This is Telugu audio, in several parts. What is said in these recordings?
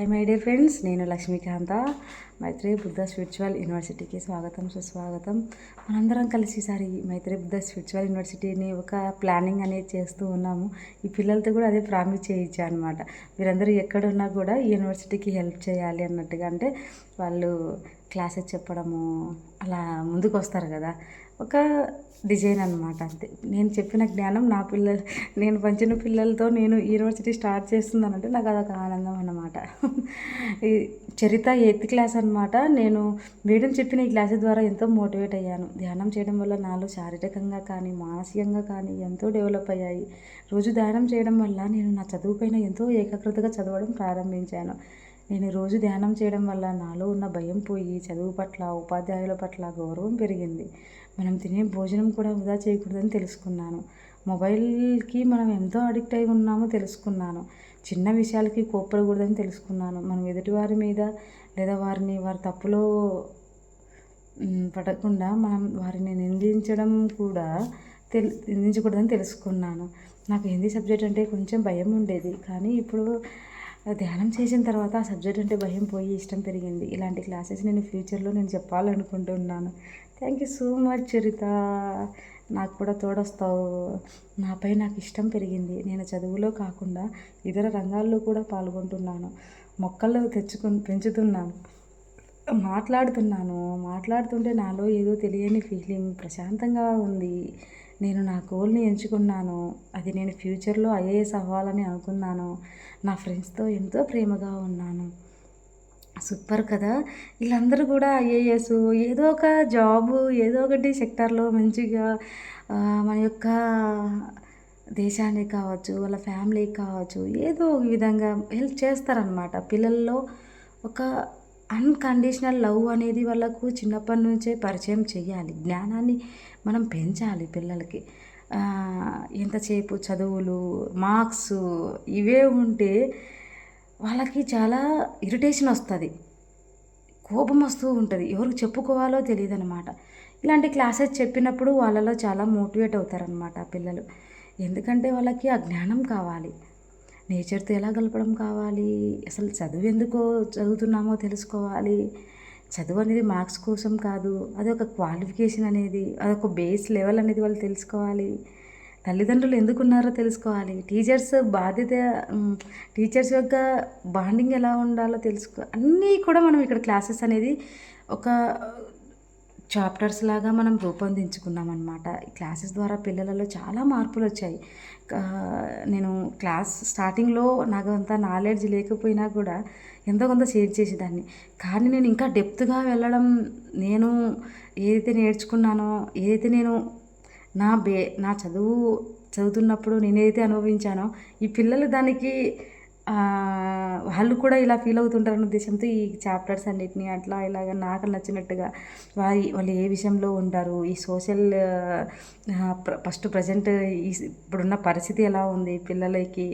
హాయ్ మై డియర్ ఫ్రెండ్స్, నేను లక్ష్మీకాంత. మైత్రేయ బుద్ధ స్పిరిచువల్ యూనివర్సిటీకి స్వాగతం, సుస్వాగతం. మనందరం కలిసి ఈసారి మైత్రేయ బుద్ధ స్పిరిచువల్ యూనివర్సిటీని ఒక ప్లానింగ్ అనేది చేస్తూ ఉన్నాము. ఈ పిల్లలతో కూడా అదే ప్రామిస్ చేయించా అనమాట. మీరందరూ ఎక్కడున్నా కూడా ఈ యూనివర్సిటీకి హెల్ప్ చేయాలి అన్నట్టుగా. అంటే వాళ్ళు క్లాసెస్ చెప్పడము అలా ముందుకు వస్తారు కదా, ఒక డిజైన్ అనమాట. అంతే. నేను చెప్పిన జ్ఞానం నేను పంచిన పిల్లలతో నేను యూనివర్సిటీ స్టార్ట్ చేస్తున్నానంటే నాకు అదొక ఆనందం అన్నమాట. ఈ చరిత 8th క్లాస్ అనమాట. నేను మేడం చెప్పిన ఈ క్లాసెస్ ద్వారా ఎంతో మోటివేట్ అయ్యాను. ధ్యానం చేయడం వల్ల నాలో శారీరకంగా కానీ మానసికంగా కానీ ఎంతో డెవలప్ అయ్యాయి. రోజు ధ్యానం చేయడం వల్ల నేను నా చదువుపైన ఎంతో ఏకాగ్రతగా చదవడం ప్రారంభించాను. నేను రోజు ధ్యానం చేయడం వల్ల నాలో ఉన్న భయం పోయి చదువు పట్ల, ఉపాధ్యాయుల పట్ల గౌరవం పెరిగింది. మనం తినే భోజనం కూడా వృధా చేయకూడదని తెలుసుకున్నాను. మొబైల్కి మనం ఎంతో అడిక్ట్ అయి ఉన్నామో తెలుసుకున్నాను. చిన్న విషయాలకి కోప్పడకూడదని తెలుసుకున్నాను. మనం ఎదుటివారి మీద లేదా వారి తప్పులో పడకుండా మనం వారిని నిందించకూడదని తెలుసుకున్నాను. నాకు హిందీ సబ్జెక్ట్ అంటే కొంచెం భయం ఉండేది, కానీ ఇప్పుడు ధ్యానం చేసిన తర్వాత ఆ సబ్జెక్ట్ అంటే భయం పోయి ఇష్టం పెరిగింది. ఇలాంటి క్లాసెస్ నేను ఫ్యూచర్లో చెప్పాలనుకుంటున్నాను. థ్యాంక్ యూ సో మచ్ చరిత. నాకు కూడా తోడొస్తావు. నాపై నాకు ఇష్టం పెరిగింది. నేను చదువులో కాకుండా ఇతర రంగాల్లో కూడా పాల్గొంటున్నాను. మొక్కలు పెంచుతున్నాను, మాట్లాడుతుంటే నాలో ఏదో తెలియని ఫీలింగ్ ప్రశాంతంగా ఉంది. నేను నా గోల్ని ఎంచుకున్నాను. అది నేను ఫ్యూచర్లో IAS అవ్వాలని అనుకున్నాను. నా ఫ్రెండ్స్తో ఎంతో ప్రేమగా ఉన్నాను. సూపర్ కదా. వీళ్ళందరూ కూడా IAS, ఏదో ఒక జాబు, ఏదో ఒకటి సెక్టార్లో మంచిగా మన యొక్క దేశానికి కావచ్చు, వాళ్ళ ఫ్యామిలీకి కావచ్చు, ఏదో ఒక విధంగా హెల్ప్ చేస్తారనమాట. పిల్లల్లో ఒక అన్కండిషనల్ లవ్ అనేది వాళ్ళకు చిన్నప్పటి నుంచే పరిచయం చేయాలి. జ్ఞానాన్ని మనం పెంచాలి పిల్లలకి. ఎంతసేపు చదువులు, మార్క్స్ ఇవే ఉంటే వాళ్ళకి చాలా ఇరిటేషన్ వస్తుంది, కోపం వస్తూ ఉంటుంది, ఎవరికి చెప్పుకోవాలో తెలియదు అనమాట. ఇలాంటి క్లాసెస్ చెప్పినప్పుడు వాళ్ళలో చాలా మోటివేట్ అవుతారనమాట పిల్లలు. ఎందుకంటే వాళ్ళకి ఆ జ్ఞానం కావాలి. నేచర్తో ఎలా గలపడం కావాలి, అసలు చదువు ఎందుకో చదువుతున్నామో తెలుసుకోవాలి. చదువు అనేది మార్క్స్ కోసం కాదు, అదొక క్వాలిఫికేషన్ అనేది, అదొక బేస్ లెవెల్ అనేది వాళ్ళు తెలుసుకోవాలి. తల్లిదండ్రులు ఎందుకున్నారో తెలుసుకోవాలి. టీచర్స్ యొక్క బాండింగ్ ఎలా ఉండాలో అన్నీ కూడా మనం ఇక్కడ క్లాసెస్ అనేది ఒక చాప్టర్స్ లాగా మనం రూపొందించుకున్నాం అనమాట. ఈ క్లాసెస్ ద్వారా పిల్లలలో చాలా మార్పులు వచ్చాయి. నేను క్లాస్ స్టార్టింగ్లో నాకు అంత నాలెడ్జ్ లేకపోయినా కూడా ఎంతో కొంత షేర్ చేసేదాన్ని. కానీ నేను ఇంకా డెప్త్గా వెళ్ళడం, నేను ఏదైతే నేర్చుకున్నానో, ఏదైతే నేను నా చదువుతున్నప్పుడు నేనైతే అనుభవించానో, ఈ పిల్లలు దానికి వాళ్ళు కూడా ఇలా ఫీల్ అవుతుంటారన్న ఉద్దేశంతో ఈ చాప్టర్స్ అన్నిటిని అట్లా ఇలాగ నాకు నచ్చినట్టుగా వాళ్ళు ఏ విషయంలో ఉంటారు, ఈ సోషల్ ఫస్ట్ ప్రజెంట్ ఇప్పుడున్న పరిస్థితి ఎలా ఉంది పిల్లలకి,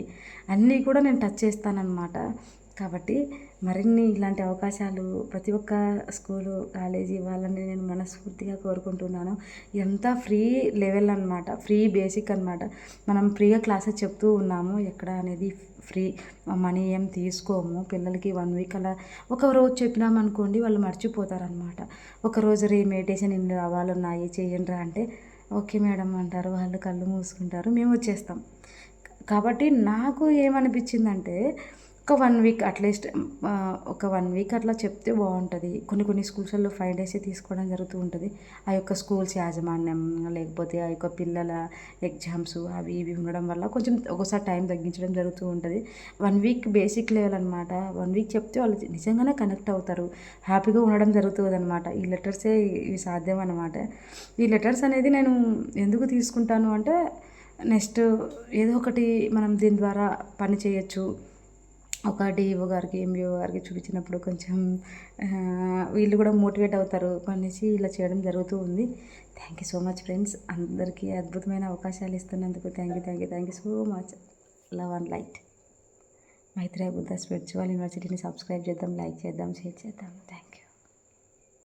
అన్నీ కూడా నేను టచ్ చేస్తానన్నమాట. కాబట్టి మరిన్ని ఇలాంటి అవకాశాలు ప్రతి ఒక్క స్కూలు, కాలేజీ వాళ్ళని నేను మనస్ఫూర్తిగా కోరుకుంటున్నాను. ఇదంతా ఫ్రీ లెవెల్ అనమాట, ఫ్రీ బేసిక్ అనమాట. మనం ఫ్రీగా క్లాసెస్ చెప్తూ ఉన్నాము. ఎక్కడ అనేది ఫ్రీ, మనీ ఏం తీసుకోము. పిల్లలకి 1 వీక్ అలా ఒక రోజు చెప్పినామనుకోండి, వాళ్ళు మర్చిపోతారనమాట. ఒకరోజు మెడిటేషన్ ఇన్ని అవాలు ఉన్నాయి చేయండి అంటే ఓకే మేడం అంటారు, వాళ్ళు కళ్ళు మూసుకుంటారు, మేము వచ్చేస్తాం. కాబట్టి నాకు ఏమనిపించిందంటే ఒక 1 వీక్ అట్లీస్ట్ ఒక 1 వీక్ అట్లా చెప్తే బాగుంటుంది. కొన్ని స్కూల్స్లో 5 డేసే తీసుకోవడం జరుగుతూ ఉంటుంది. ఆ యొక్క స్కూల్స్ యాజమాన్యం, లేకపోతే ఆ యొక్క పిల్లల ఎగ్జామ్స్ అవి ఇవి ఉండడం వల్ల కొంచెం ఒకసారి టైం తగ్గించడం జరుగుతూ ఉంటుంది. 1 వీక్ బేసిక్ లెవెల్ అనమాట. 1 వీక్ చెప్తే వాళ్ళు నిజంగానే కనెక్ట్ అవుతారు, హ్యాపీగా ఉండడం జరుగుతుంది అనమాట. ఈ లెటర్సే ఇవి సాధ్యం అనమాట. ఈ లెటర్స్ అనేది నేను ఎందుకు తీసుకుంటాను అంటే, నెక్స్ట్ ఏదో ఒకటి మనం దీని ద్వారా పని చేయొచ్చు. ఒక DEO గారికి, MBO గారికి చూపించినప్పుడు కొంచెం వీళ్ళు కూడా మోటివేట్ అవుతారు అనేసి ఇలా చేయడం జరుగుతూ ఉంది. Thank you so much friends. అందరికీ అద్భుతమైన అవకాశాలు ఇస్తున్నందుకు thank you so much. Love and light. Maitreya Buddha spiritual యూనివర్సిటీని సబ్స్క్రైబ్ చేద్దాం, లైక్ చేద్దాం, షేర్ చేద్దాం. Thank you.